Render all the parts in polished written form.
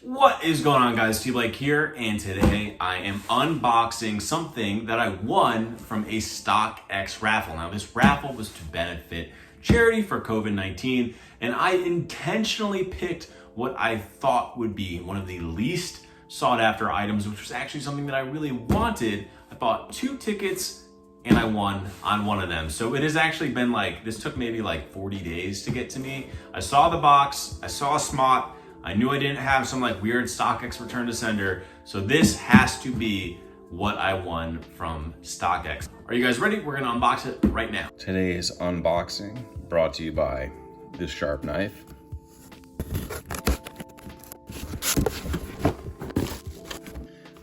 What is going on, guys? T-Blake here, and today I am unboxing something that I won from a StockX raffle. Now, this raffle was to benefit charity for COVID-19, and I intentionally picked what I thought would be one of the least sought after items, which was actually something that I really wanted. I bought 2 tickets and I won on one of them. So it has actually been this took maybe 40 days to get to me. I saw the box, I saw a SMOT, I knew I didn't have some weird StockX return to sender. So this has to be what I won from StockX. Are you guys ready? We're gonna unbox it right now. Today's unboxing brought to you by this sharp knife.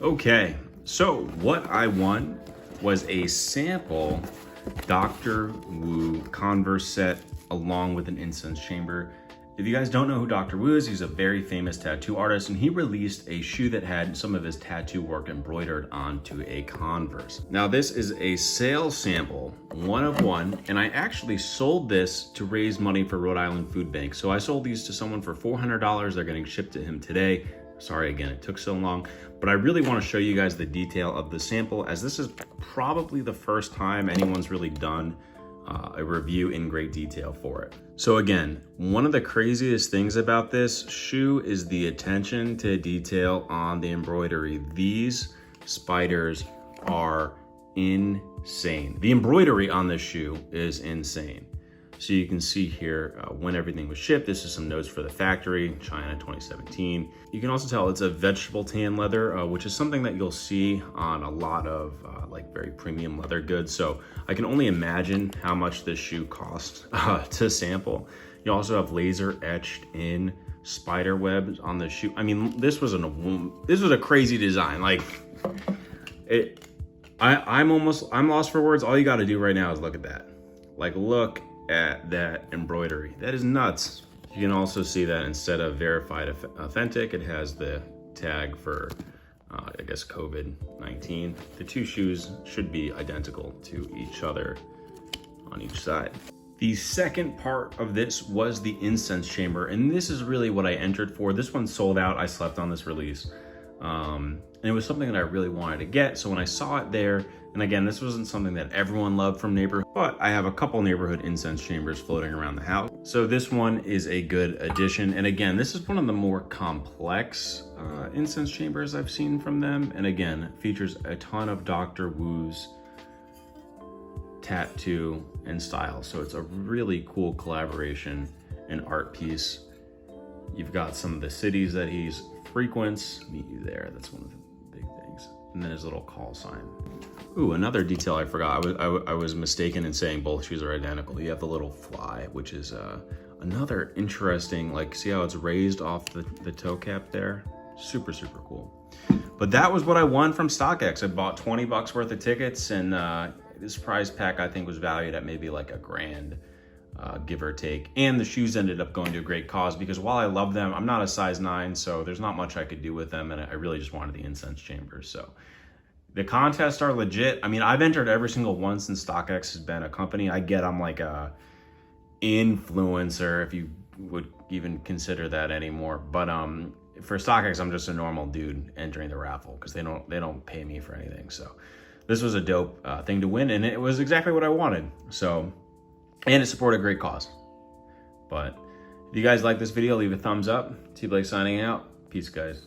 Okay, so what I won was a sample Dr. Wu Converse set along with an incense chamber. If you guys don't know who Dr. Wu is, he's a very famous tattoo artist, and he released a shoe that had some of his tattoo work embroidered onto a Converse. Now this is a sale sample, 1 of 1, and I actually sold this to raise money for Rhode Island Food Bank. So I sold these to someone for $400. They're getting shipped to him today. Sorry again, it took so long, but I really want to show you guys the detail of the sample, as this is probably the first time anyone's really done a review in great detail for it. So again, one of the craziest things about this shoe is the attention to detail on the embroidery. These spiders are insane. The embroidery on this shoe is insane. So you can see here when everything was shipped. This is some notes for the factory, China 2017. You can also tell it's a vegetable tan leather, which is something that you'll see on a lot of very premium leather goods. So I can only imagine how much this shoe cost to sample. You also have laser etched in spider webs on the shoe. I mean, this was a crazy design. I'm lost for words. All you got to do right now is look at that. Look at that embroidery. That is nuts. You can also see that instead of verified authentic, it has the tag for I guess COVID-19. The 2 shoes should be identical to each other on each side. The second part of this was the incense chamber, and this is really what I entered for. This one sold out. I slept on this release. And it was something that I really wanted to get. So when I saw it there, and again, this wasn't something that everyone loved from Neighborhood, but I have a couple Neighborhood incense chambers floating around the house. So this one is a good addition. And again, this is one of the more complex incense chambers I've seen from them. And again, features a ton of Dr. Wu's tattoo and style. So it's a really cool collaboration and art piece. You've got some of the cities that he's frequents. Meet you there. That's one of the big things. And then his little call sign. Ooh, another detail I forgot. I was mistaken in saying both shoes are identical. You have the little fly, which is another interesting, see how it's raised off the toe cap there? Super, super cool. But that was what I won from StockX. I bought 20 bucks worth of tickets, and this prize pack I think was valued at maybe $1,000. Give or take. And the shoes ended up going to a great cause, because while I love them, I'm not a size 9, so there's not much I could do with them, and I really just wanted the incense chambers. So the contests are legit. I mean, I've entered every single one since StockX has been a company. I get I'm like a influencer, if you would even consider that anymore. But for StockX, I'm just a normal dude entering the raffle, because they don't pay me for anything. So this was a dope thing to win, and it was exactly what I wanted. So, and it supported a great cause. But if you guys like this video, leave a thumbs up. T-Blake signing out. Peace, guys.